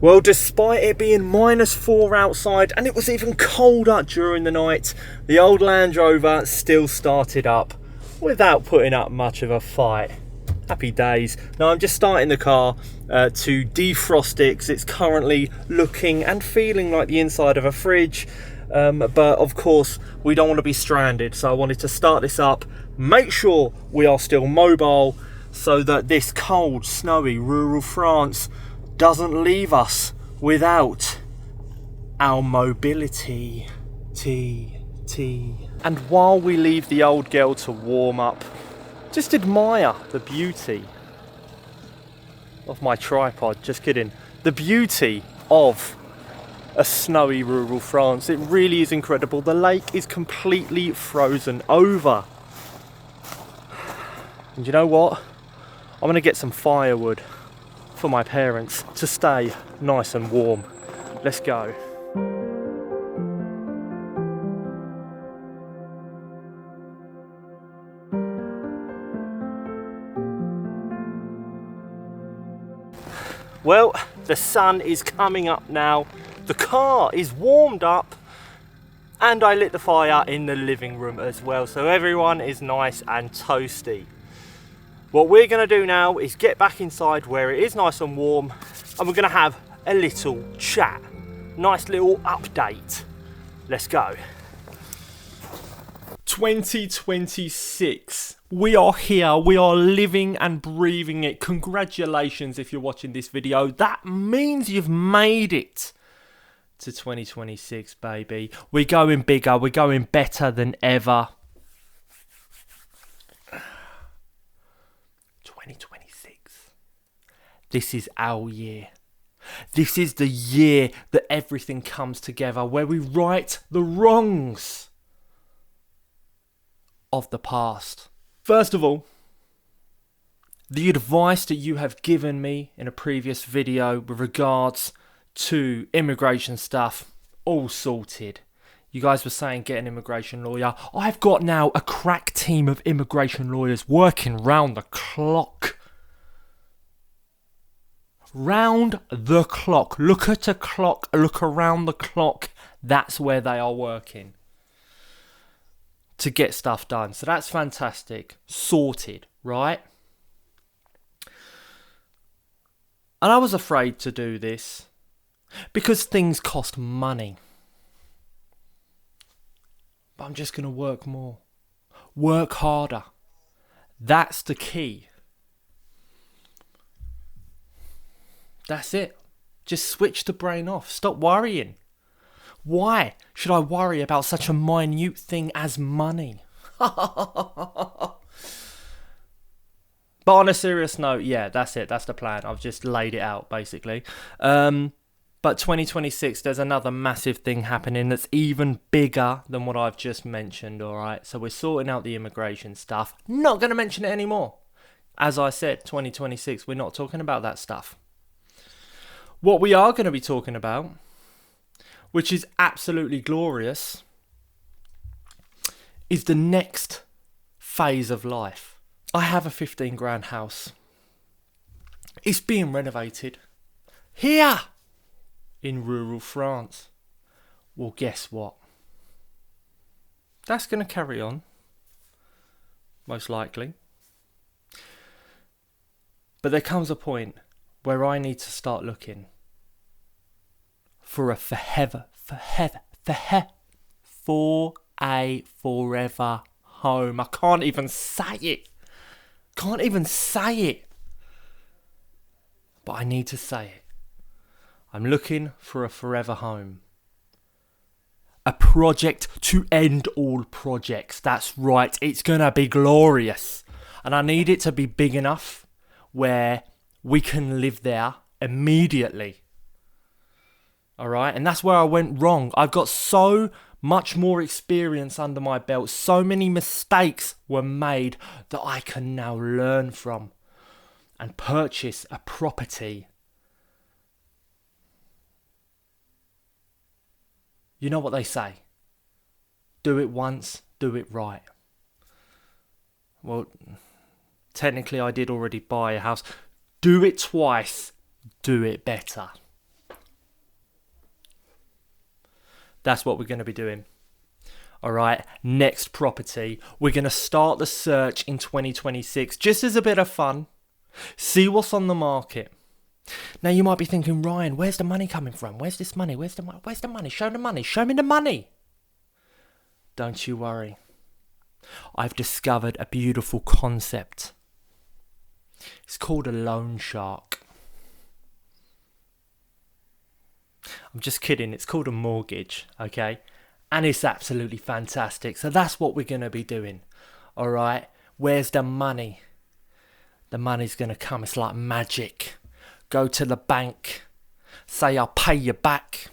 Well, despite it being -4 outside and it was even colder during the night, the old Land Rover still started up without putting up much of a fight. Happy days. Now I'm just starting the car to defrost it because it's currently looking and feeling like the inside of a fridge. But of course we don't want to be stranded, so I wanted to start this up, make sure we are still mobile so that this cold, snowy, rural France doesn't leave us without our mobility. And while we leave the old girl to warm up, just admire the beauty of my tripod. Just kidding. The beauty of a snowy rural France. It really is incredible. The lake is completely frozen over. And you know what? I'm gonna get some firewood for my parents to stay nice and warm. Let's go. Well, the sun is coming up now. The car is warmed up and I lit the fire in the living room as well, so everyone is nice and toasty. What we're going to do now is get back inside where it is nice and warm, and we're going to have a little chat. Nice little update. Let's go. 2026. We are here. We are living and breathing it. Congratulations if you're watching this video. That means you've made it to 2026, baby. We're going bigger. We're going better than ever. 2026. This is our year. This is the year that everything comes together, where we right the wrongs of the past. First of all, the advice that you have given me in a previous video with regards to immigration stuff, all sorted. You guys were saying get an immigration lawyer. I've got now a crack team of immigration lawyers working round the clock. Round the clock. Look at a clock, look around the clock. That's where they are working to get stuff done. So that's fantastic. Sorted, right? And I was afraid to do this because things cost money. But I'm just going to work more. Work harder. That's the key. That's it. Just switch the brain off. Stop worrying. Why should I worry about such a minute thing as money? But on a serious note, yeah, that's it. That's the plan. I've just laid it out, basically. But 2026, there's another massive thing happening that's even bigger than what I've just mentioned, all right? So we're sorting out the immigration stuff. Not going to mention it anymore. As I said, 2026, we're not talking about that stuff. What we are going to be talking about, which is absolutely glorious, is the next phase of life. I have a 15 grand house. It's being renovated here in rural France. Well, guess what? That's going to carry on, most likely. But there comes a point where I need to start looking for a forever home. I can't even say it. But I need to say it. I'm looking for a forever home. A project to end all projects. That's right. It's going to be glorious. And I need it to be big enough where we can live there immediately. Alright, and that's where I went wrong. I've got so much more experience under my belt. So many mistakes were made that I can now learn from and purchase a property. You know what they say? Do it once, do it right. Well, technically I did already buy a house. Do it twice, do it better. That's what we're going to be doing. All right, next property. We're going to start the search in 2026, just as a bit of fun. See what's on the market. Now you might be thinking, Ryan, where's the money coming from? Where's this money? Where's the money? Show the money. Show me the money. Don't you worry. I've discovered a beautiful concept. It's called a loan shark. I'm just kidding. It's called a mortgage, okay? And it's absolutely fantastic. So that's what we're going to be doing. All right? Where's the money? The money's going to come. It's like magic. Go to the bank. Say, I'll pay you back.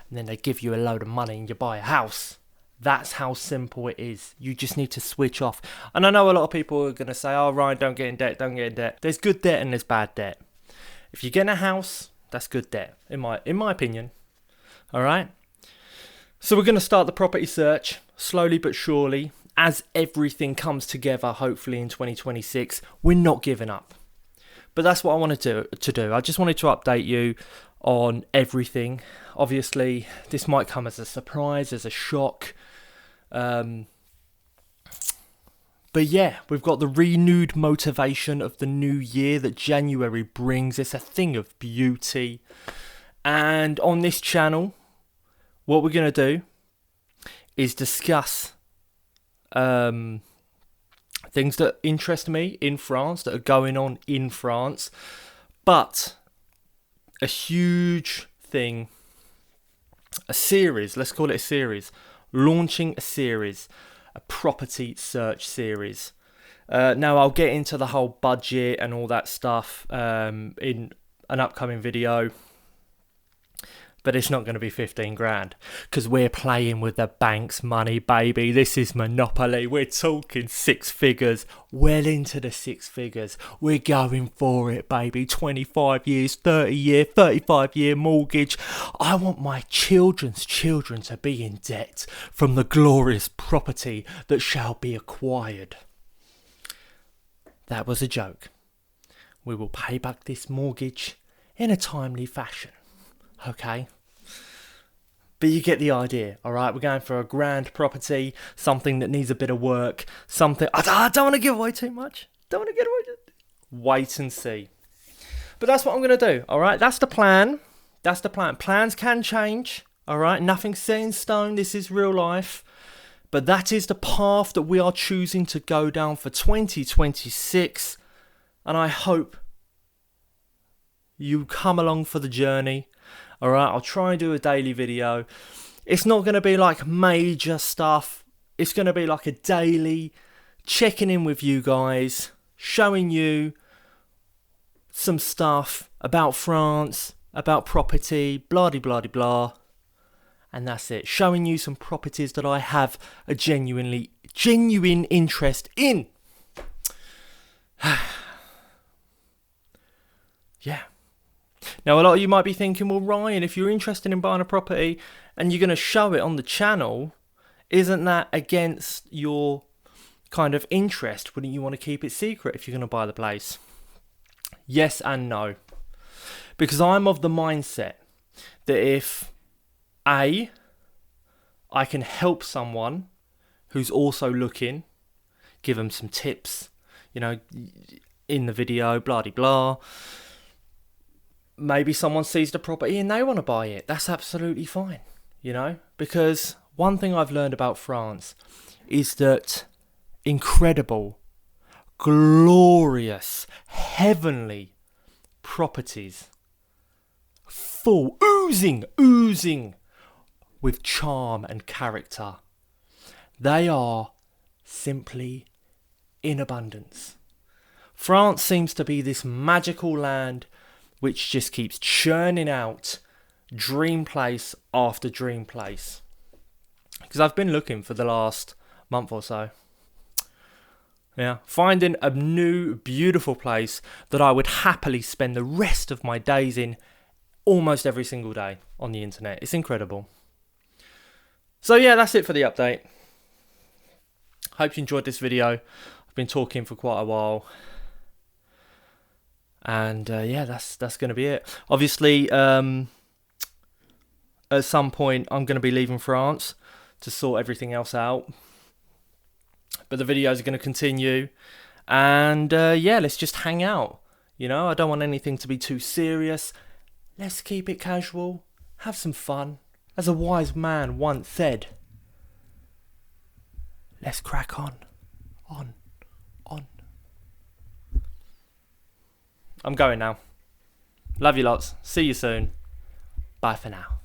And then they give you a load of money and you buy a house. That's how simple it is. You just need to switch off. And I know a lot of people are going to say, oh, Ryan, don't get in debt, don't get in debt. There's good debt and there's bad debt. If you're getting a house, that's good debt, in my opinion. All right? So we're going to start the property search, slowly but surely. As everything comes together, hopefully in 2026, we're not giving up. But that's what I wanted to do. I just wanted to update you on everything. Obviously, this might come as a surprise, as a shock. But yeah, we've got the renewed motivation of the new year that January brings. It's a thing of beauty. And on this channel, what we're going to do is discuss things that interest me in France, that are going on in France. But a huge thing, a series, let's call it a series, launching a series, a property search series. Now I'll get into the whole budget and all that stuff in an upcoming video, but it's not going to be 15 grand because we're playing with the bank's money, baby. This is Monopoly. We're talking six figures, well into the six figures. We're going for it, baby. 25 years, 30 year, 35 year mortgage. I want my children's children to be in debt from the glorious property that shall be acquired. That was a joke. We will pay back this mortgage in a timely fashion. Okay, but you get the idea. All right, we're going for a grand property, something that needs a bit of work, something I don't want to give away too much. Wait and see. But that's what I'm going to do. All right, that's the plan. Plans can change. All right, nothing's set in stone. This is real life. But that is the path that we are choosing to go down for 2026, and I hope you come along for the journey. Alright, I'll try and do a daily video. It's not going to be like major stuff. It's going to be like a daily checking in with you guys, showing you some stuff about France, about property, blah de blah de blah. And that's it. Showing you some properties that I have a genuine interest in. Yeah. Now, a lot of you might be thinking, well, Ryan, if you're interested in buying a property and you're going to show it on the channel, isn't that against your kind of interest? Wouldn't you want to keep it secret if you're going to buy the place? Yes and no. Because I'm of the mindset that if I can help someone who's also looking, give them some tips, in the video, blah de blah. Maybe someone sees the property and they want to buy it. That's absolutely fine, because one thing I've learned about France is that incredible, glorious, heavenly properties, full, oozing with charm and character. They are simply in abundance. France seems to be this magical land which just keeps churning out dream place after dream place. Because I've been looking for the last month or so. Yeah, finding a new beautiful place that I would happily spend the rest of my days in almost every single day on the internet. It's incredible. So yeah, that's it for the update. Hope you enjoyed this video. I've been talking for quite a while. And yeah, that's going to be it. Obviously, at some point I'm going to be leaving France to sort everything else out. But the videos are going to continue. And yeah, let's just hang out. You know, I don't want anything to be too serious. Let's keep it casual. Have some fun. As a wise man once said, let's crack on. On. I'm going now. Love you lots. See you soon. Bye for now.